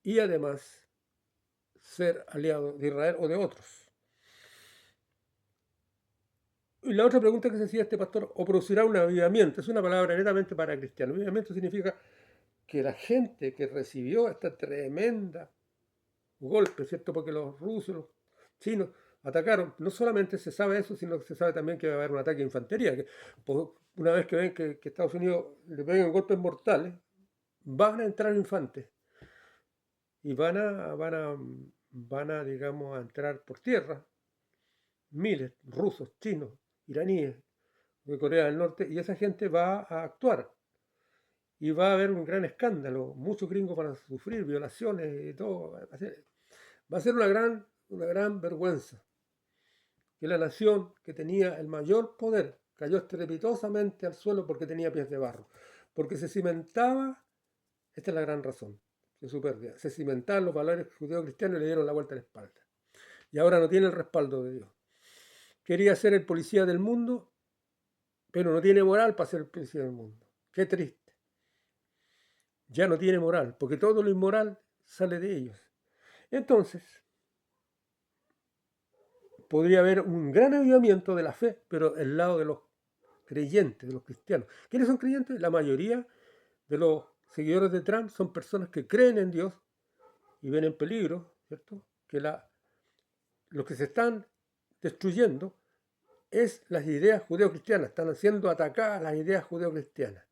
y además ser aliado de Israel o de otros. Y la otra pregunta que se hacía este pastor, o producirá un avivamiento, es una palabra netamente para cristianos. Avivamiento significa que la gente que recibió esta tremenda golpe, ¿cierto? Porque los rusos, los chinos atacaron. No solamente se sabe eso, sino que se sabe también que va a haber un ataque de infantería. Que una vez que ven que Estados Unidos le pegan golpes mortales, van a entrar infantes y van a, digamos, a entrar por tierra miles, rusos, chinos, iraníes, de Corea del Norte, y esa gente va a actuar. Y va a haber un gran escándalo. Muchos gringos van a sufrir violaciones y todo. Va a ser una gran vergüenza que la nación que tenía el mayor poder cayó estrepitosamente al suelo porque tenía pies de barro, porque se cimentaba, esta es la gran razón de su pérdida, se cimentaban los valores judeo-cristianos y le dieron la vuelta a la espalda. Y ahora no tiene el respaldo de Dios. Quería ser el policía del mundo, pero no tiene moral para ser el policía del mundo. Qué triste. Ya no tiene moral, porque todo lo inmoral sale de ellos. Entonces, podría haber un gran avivamiento de la fe, pero del lado de los creyentes, de los cristianos. ¿Quiénes son creyentes? La mayoría de los seguidores de Trump son personas que creen en Dios y ven en peligro, ¿cierto? Que los que se están destruyendo es las ideas judeocristianas, están siendo atacadas las ideas judeocristianas.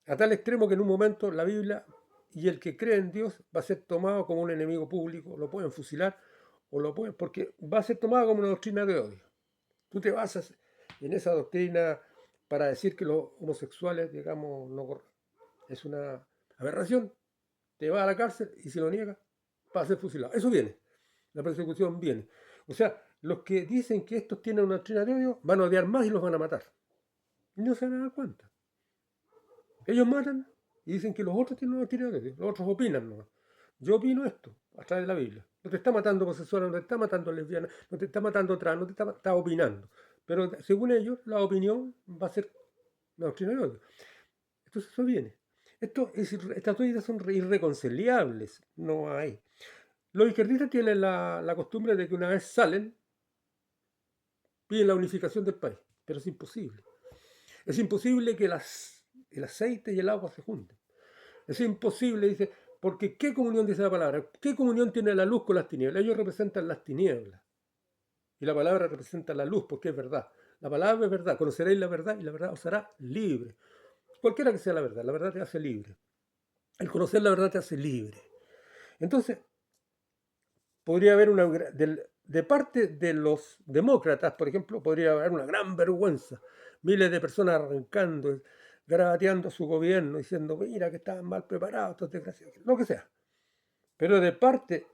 A tal extremo que en un momento la Biblia y el que cree en Dios va a ser tomado como un enemigo público, lo pueden fusilar o lo pueden, porque va a ser tomado como una doctrina de odio. Tú te basas en esa doctrina para decir que los homosexuales, digamos, no, es una aberración, te va a la cárcel y si lo niega, va a ser fusilado. Eso viene, la persecución viene. O sea, los que dicen que estos tienen una doctrina de odio van a odiar más y los van a matar. Y no se van a dar cuenta. Ellos matan y dicen que los otros tienen una doctrina de odio, los otros opinan nomás. Yo opino esto, a través de la Biblia. No te está matando homosexual, no te está matando lesbiana, no te está matando trans, no te está opinando. Pero según ellos, la opinión va a ser una doctrina de odio. Entonces eso viene. Estas dos ideas son irreconciliables, no hay. Los izquierdistas tienen la costumbre de que una vez salen, piden la unificación del país, pero es imposible. Es imposible que el aceite y el agua se junten. Es imposible, dice, porque ¿qué comunión dice la palabra? ¿Qué comunión tiene la luz con las tinieblas? Ellos representan las tinieblas. Y la palabra representa la luz, porque es verdad. La palabra es verdad. Conoceréis la verdad y la verdad os hará libre. Cualquiera que sea la verdad te hace libre. El conocer la verdad te hace libre. Entonces, podría haber de parte de los demócratas, por ejemplo, podría haber una gran vergüenza. Miles de personas arrancando, garabateando su gobierno, diciendo, mira que estaban mal preparados, estos desgraciados, lo que sea. Pero de parte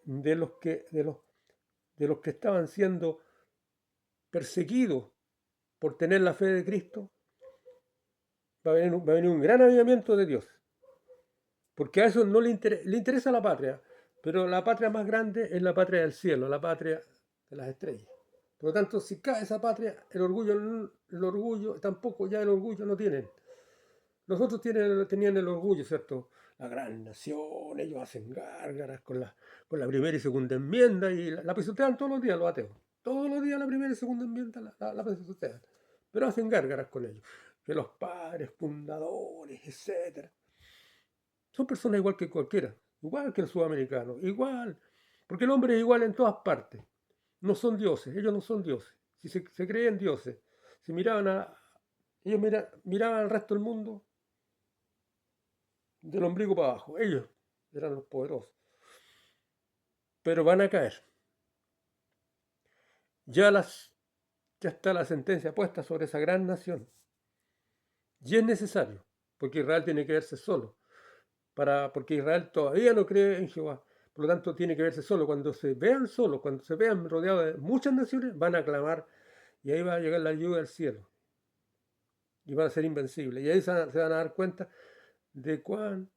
de los que estaban siendo perseguidos por tener la fe de Cristo, va a venir un gran avivamiento de Dios. Porque a eso no le interesa la patria, pero la patria más grande es la patria del cielo, la patria de las estrellas. Por lo tanto, si cae esa patria, el orgullo, tampoco ya el orgullo no tienen. Los otros tenían el orgullo, ¿cierto? La gran nación, ellos hacen gárgaras con la primera y segunda enmienda y la pisotean todos los días los ateos. Todos los días la primera y segunda enmienda la pisotean. Pero hacen gárgaras con ellos. Que los padres, fundadores, etcétera. Son personas igual que cualquiera, igual que el sudamericano, igual. Porque el hombre es igual en todas partes. No son dioses, ellos no son dioses. Si se creen dioses, si ellos miraban al resto del mundo del ombligo para abajo. Ellos eran los poderosos. Pero van a caer. Ya está la sentencia puesta sobre esa gran nación. Y es necesario, porque Israel tiene que verse solo. Porque Israel todavía no cree en Jehová. Por lo tanto, tiene que verse solo. Cuando se vean solos, cuando se vean rodeados de muchas naciones, van a clamar y ahí va a llegar la ayuda del cielo. Y van a ser invencibles. Y ahí se van a dar cuenta de cuán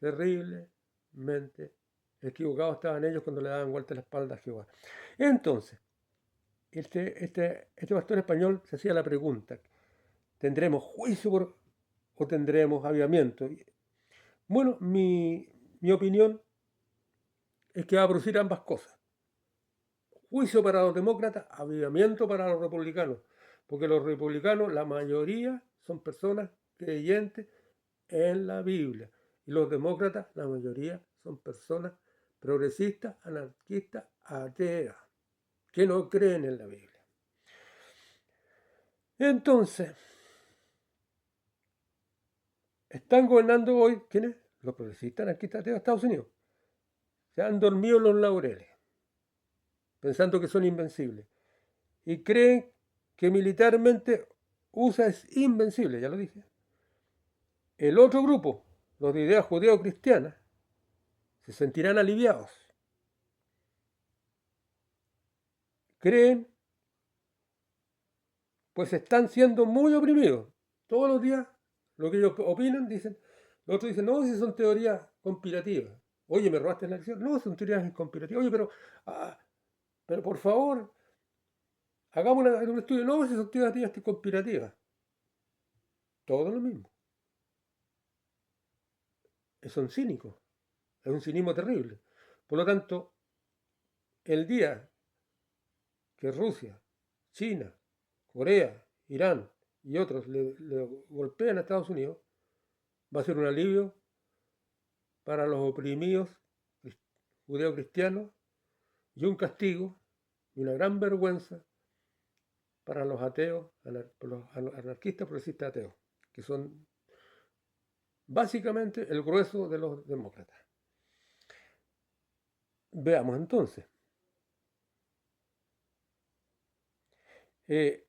terriblemente equivocados estaban ellos cuando le daban vuelta la espalda a Jehová. Entonces, este pastor español se hacía la pregunta, ¿tendremos juicio o tendremos avivamiento? Bueno, mi opinión es que va a producir ambas cosas. Juicio para los demócratas, avivamiento para los republicanos. Porque los republicanos, la mayoría, son personas creyentes en la Biblia. Y los demócratas, la mayoría, son personas progresistas, anarquistas, ateas, que no creen en la Biblia. Entonces, están gobernando hoy, ¿quiénes? Los progresistas, anarquistas, ateos de Estados Unidos. Se han dormido en los laureles, pensando que son invencibles. Y creen que militarmente USA es invencible, ya lo dije. El otro grupo, los de ideas judeo-cristianas, se sentirán aliviados. Creen pues están siendo muy oprimidos. Todos los días, lo que ellos opinan, dicen, los otros dicen, no, si son teorías conspirativas. Oye, ¿me robaste la elección? No, son teorías conspirativas. Oye, ah, pero por favor, hagamos un estudio. No, si son teorías conspirativas. Todo lo mismo. Son cínicos. Es un cinismo terrible. Por lo tanto, el día que Rusia, China, Corea, Irán y otros le golpean a Estados Unidos, va a ser un alivio para los oprimidos judeocristianos y un castigo y una gran vergüenza para los ateos, los anarquistas progresistas ateos, que son básicamente el grueso de los demócratas. Veamos entonces. El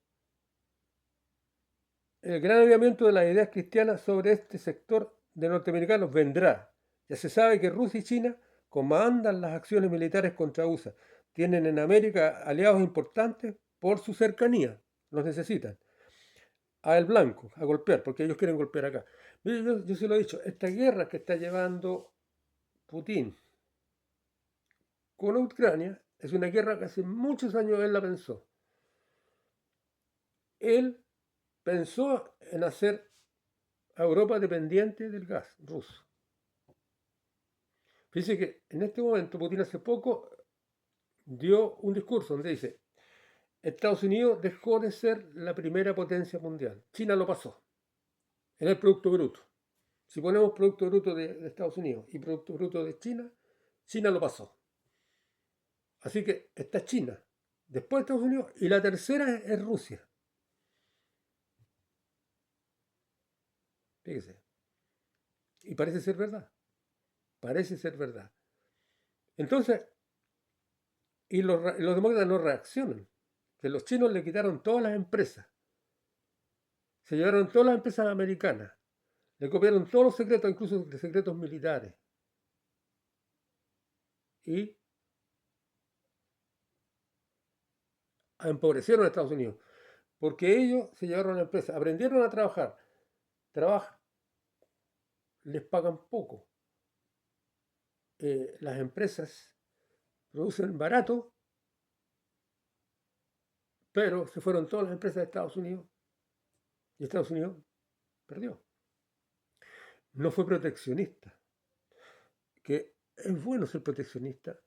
gran avivamiento de las ideas cristianas sobre este sector de norteamericanos vendrá. Ya se sabe que Rusia y China comandan las acciones militares contra USA. Tienen en América aliados importantes por su cercanía. Los necesitan. A el blanco, a golpear, porque ellos quieren golpear acá. Yo se lo he dicho, esta guerra que está llevando Putin con Ucrania es una guerra que hace muchos años él la pensó. Él pensó en hacer a Europa dependiente del gas ruso. Fíjese que en este momento Putin hace poco dio un discurso donde dice, Estados Unidos dejó de ser la primera potencia mundial. China lo pasó en el Producto Bruto. Si ponemos Producto Bruto de Estados Unidos y Producto Bruto de China, China lo pasó. Así que está China, después Estados Unidos, y la tercera es Rusia. Fíjese. Y parece ser verdad. Parece ser verdad. Entonces, y los demócratas no reaccionan. Que los chinos le quitaron todas las empresas. Se llevaron todas las empresas americanas. Le copiaron todos los secretos, incluso de secretos militares. Y empobrecieron a Estados Unidos. Porque ellos se llevaron la empresa, aprendieron a trabajar. Trabajan, les pagan poco. Las empresas producen barato, pero se fueron todas las empresas de Estados Unidos y Estados Unidos perdió. No fue proteccionista, que es bueno ser proteccionista,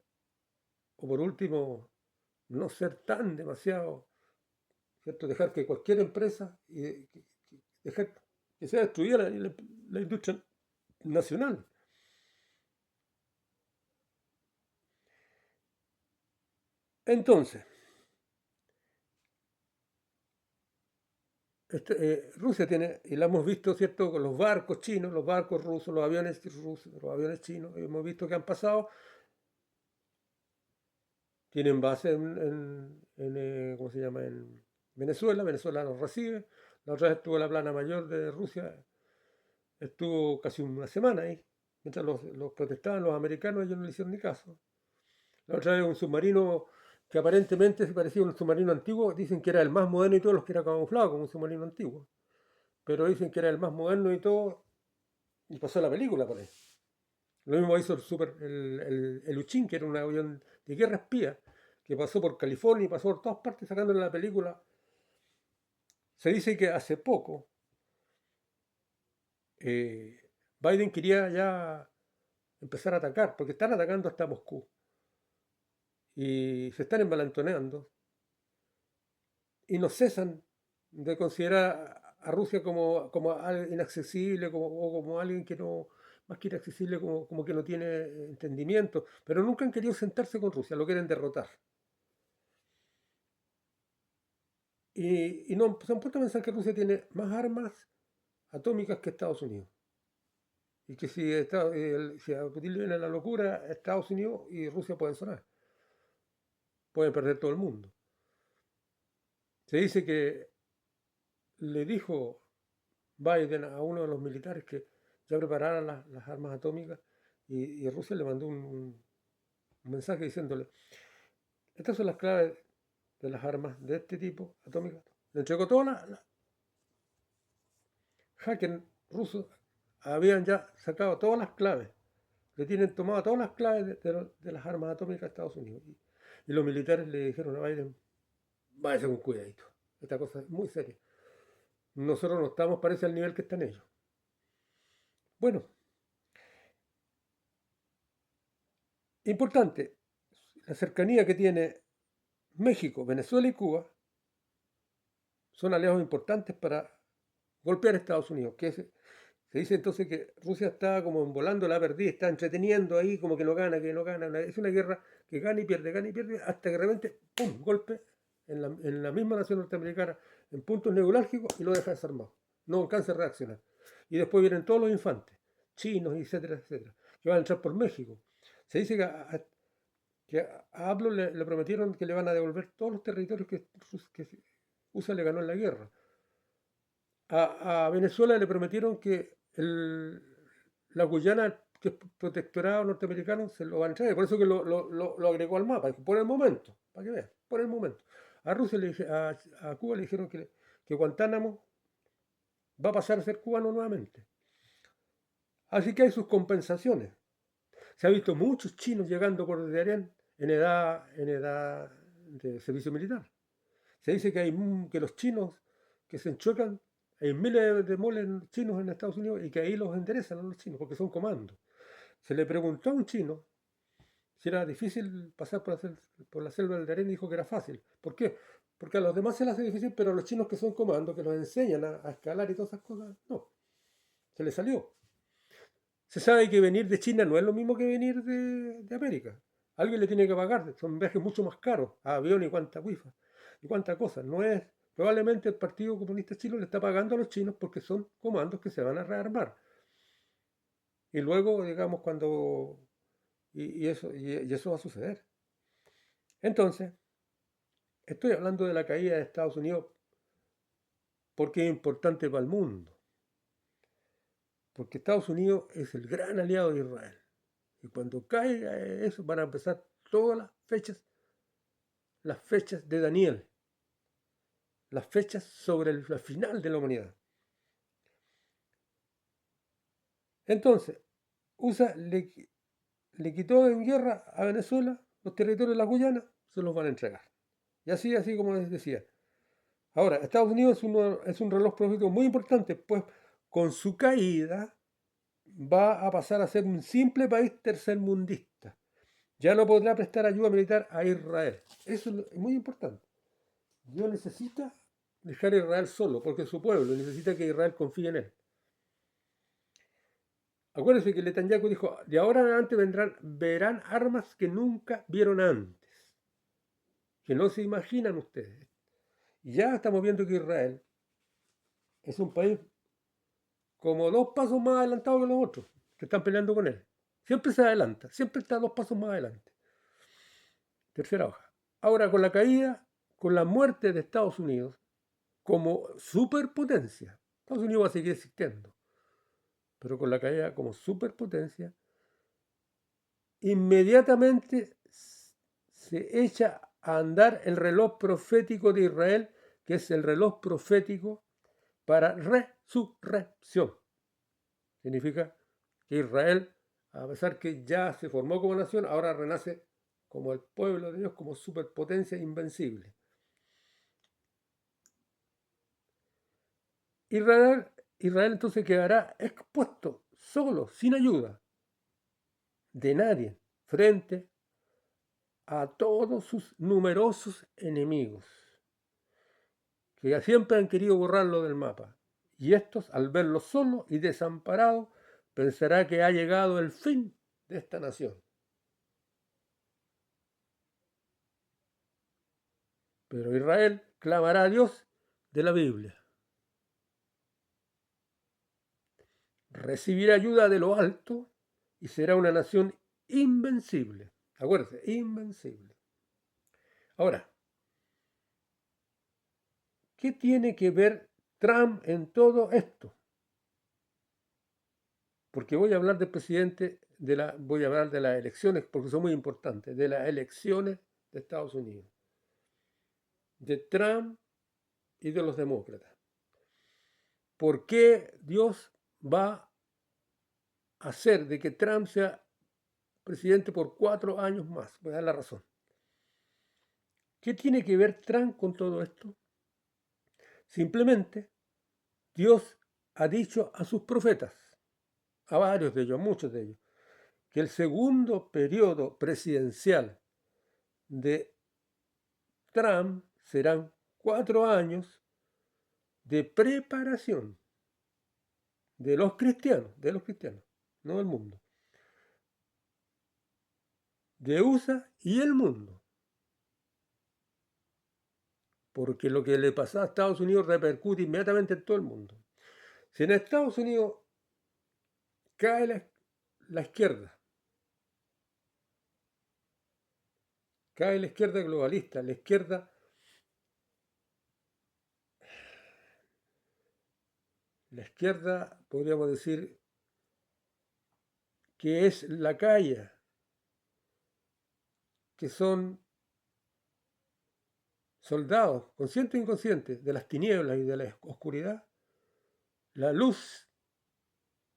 o por último, no ser tan demasiado, ¿cierto? Dejar que cualquier empresa, dejar que sea destruida la industria nacional. Entonces, Rusia tiene, y lo hemos visto, ¿cierto?, con los barcos chinos, los barcos rusos, los aviones rusos, los aviones chinos, hemos visto que han pasado, tienen base ¿cómo se llama?, en Venezuela. Venezuela los recibe. La otra vez estuvo la plana mayor de Rusia, estuvo casi una semana ahí, mientras los protestaban los americanos, ellos no le hicieron ni caso. La otra vez un submarino que aparentemente se parecía a un submarino antiguo, dicen que era el más moderno y todo, los que era camuflado como un submarino antiguo, pero dicen que era el más moderno y todo, y pasó la película por ahí. Lo mismo hizo el Uchín, que era un avión de guerra espía, que pasó por California y pasó por todas partes sacándole la película. Se dice que hace poco Biden quería ya empezar a atacar, porque están atacando hasta Moscú. Y se están envalentoneando. Y no cesan de considerar a Rusia como inaccesible, o como alguien que no, más que inaccesible, como que no tiene entendimiento. Pero nunca han querido sentarse con Rusia, lo quieren derrotar. Y no se han puesto a pensar que Rusia tiene más armas atómicas que Estados Unidos. Y que si a Putin le viene la locura, Estados Unidos y Rusia pueden sonar. Pueden perder todo el mundo. Se dice que le dijo Biden a uno de los militares que ya prepararan las armas atómicas, y Rusia le mandó un mensaje diciéndole, estas son las claves de las armas de este tipo atómicas. Le entregó todas las hackers rusos habían ya sacado todas las claves, le tienen tomado todas las claves de las armas atómicas de Estados Unidos. Y los militares le dijeron a Biden, váyase con cuidadito, esta cosa es muy seria. Nosotros no estamos, parece, al nivel que están ellos. Bueno, importante, la cercanía que tiene México, Venezuela y Cuba son aliados importantes para golpear a Estados Unidos, se dice entonces que Rusia está como volando la perdida, está entreteniendo ahí como que no gana, que no gana. Es una guerra que gana y pierde, hasta que de repente, ¡pum!, golpe en la misma nación norteamericana, en puntos neurálgicos y lo deja desarmado. No alcanza a reaccionar. Y después vienen todos los infantes, chinos, etcétera, que van a entrar por México. Se dice que a AMLO le prometieron que le van a devolver todos los territorios que USA le ganó en la guerra. A Venezuela le prometieron que la Guyana, que es protectorado norteamericano, se lo van a entregar. Por eso que lo agregó al mapa, por el momento, para que vean, por el momento. A Rusia a Cuba le dijeron que Guantánamo va a pasar a ser cubano nuevamente. Así que hay sus compensaciones. Se ha visto muchos chinos llegando por Darién en edad de servicio militar. Se dice que los chinos que se enchuecan, hay miles de moles chinos en Estados Unidos y que ahí los enderezan a los chinos porque son comandos. Se le preguntó a un chino si era difícil pasar por la selva del Darién y dijo que era fácil. ¿Por qué? Porque a los demás se les hace difícil, pero a los chinos que son comandos, que los enseñan a escalar y todas esas cosas, no. Se les salió. Se sabe que venir de China no es lo mismo que venir de América. Alguien le tiene que pagar, son viajes mucho más caros, a avión y cuánta wifi y cuánta cosa. No es, probablemente el Partido Comunista Chino le está pagando a los chinos porque son comandos que se van a rearmar. Y luego, digamos, eso va a suceder. Entonces, estoy hablando de la caída de Estados Unidos porque es importante para el mundo. Porque Estados Unidos es el gran aliado de Israel. Y cuando caiga eso, van a empezar todas las fechas de Daniel, las fechas sobre el final de la humanidad. Entonces, USA le quitó en guerra a Venezuela los territorios de la Guyana, se los van a entregar. Y así como les decía. Ahora, Estados Unidos es un reloj profético muy importante, pues con su caída va a pasar a ser un simple país tercermundista. Ya no podrá prestar ayuda militar a Israel. Eso es muy importante. Dios necesita dejar a Israel solo, porque es su pueblo, necesita que Israel confíe en él. Acuérdense que Netanyahu dijo, de ahora en adelante verán armas que nunca vieron antes, que no se imaginan ustedes. Y ya estamos viendo que Israel es un país como 2 pasos más adelantado que los otros, que están peleando con él. Siempre se adelanta, siempre está 2 pasos más adelante. Tercera hoja. Ahora, con la caída, con la muerte de Estados Unidos como superpotencia, Estados Unidos va a seguir existiendo, pero con la caída como superpotencia, inmediatamente se echa a andar el reloj profético de Israel, que es el reloj profético para resurrección. Significa que Israel, a pesar que ya se formó como nación, ahora renace como el pueblo de Dios, como superpotencia invencible. Israel entonces quedará expuesto, solo, sin ayuda de nadie, frente a todos sus numerosos enemigos, que siempre han querido borrarlo del mapa. Y estos, al verlo solo y desamparado, pensará que ha llegado el fin de esta nación. Pero Israel clamará a Dios de la Biblia. Recibirá ayuda de lo alto y será una nación invencible. Acuérdense, invencible. Ahora, ¿qué tiene que ver Trump en todo esto? Porque voy a hablar del presidente, voy a hablar de las elecciones, porque son muy importantes, de las elecciones de Estados Unidos. De Trump y de los demócratas. ¿Por qué Dios va a hacer de que Trump sea presidente por 4 años más? Voy a dar la razón. ¿Qué tiene que ver Trump con todo esto? Simplemente Dios ha dicho a sus profetas, a varios de ellos, a muchos de ellos, que el segundo periodo presidencial de Trump serán 4 años de preparación de los cristianos, no del mundo, de USA y el mundo. Porque lo que le pasó a Estados Unidos repercute inmediatamente en todo el mundo. Si en Estados Unidos cae la izquierda, cae la izquierda globalista, la izquierda, podríamos decir, que es la calle, que son soldados, conscientes e inconscientes, de las tinieblas y de la oscuridad, la luz,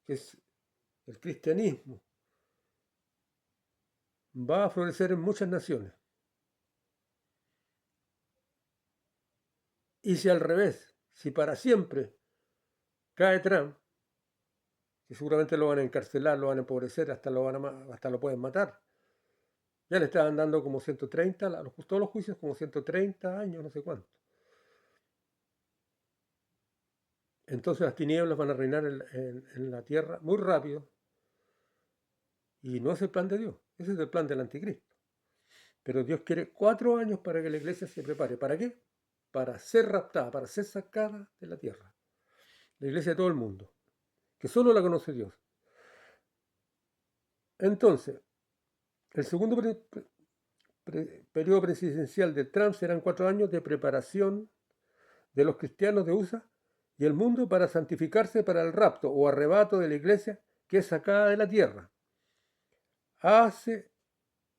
que es el cristianismo, va a florecer en muchas naciones. Y si al revés, si para siempre cae Trump, que seguramente lo van a encarcelar, lo van a empobrecer, hasta lo pueden matar. Ya le estaban dando como 130, todos los juicios como 130 años, no sé cuánto. Entonces las tinieblas van a reinar en la tierra muy rápido. Y no es el plan de Dios, ese es el plan del anticristo. Pero Dios quiere 4 años para que la iglesia se prepare. ¿Para qué? Para ser raptada, para ser sacada de la tierra. La iglesia de todo el mundo, que solo la conoce Dios. Entonces, el segundo periodo presidencial de Trump serán 4 años de preparación de los cristianos de USA y el mundo para santificarse para el rapto o arrebato de la iglesia que es sacada de la tierra. Hace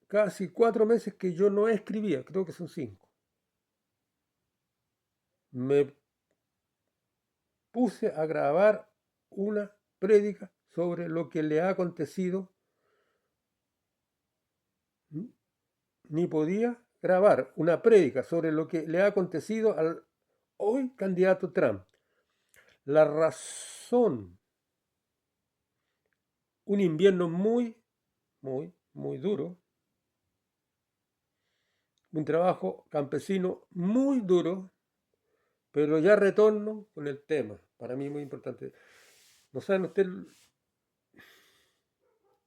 casi 4 meses que yo no escribía, creo que son 5. Me puse a grabar una prédica sobre lo que le ha acontecido. Ni podía grabar una prédica sobre lo que le ha acontecido al hoy candidato Trump. La razón, un invierno muy, muy, muy duro, un trabajo campesino muy duro, pero ya retorno con el tema, para mí muy importante. No saben ustedes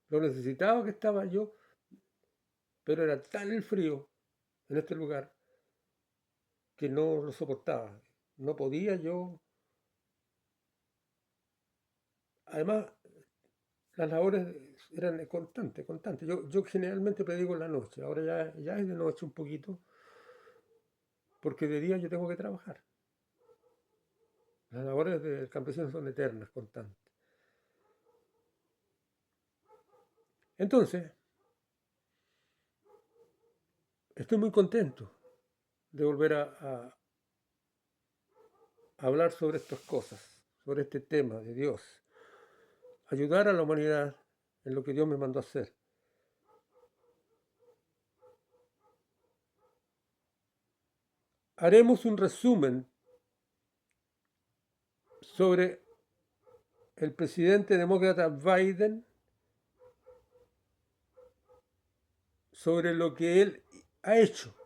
lo necesitado que estaba yo, pero era tan el frío en este lugar que no lo soportaba. No podía yo. Además, las labores eran constantes. Yo generalmente predico en la noche, ahora ya es de noche un poquito, porque de día yo tengo que trabajar. Las labores del campesino son eternas, constantes. Entonces, estoy muy contento de volver a hablar sobre estas cosas, sobre este tema de Dios. Ayudar a la humanidad en lo que Dios me mandó a hacer. Haremos un resumen sobre el presidente demócrata Biden, sobre lo que él ha hecho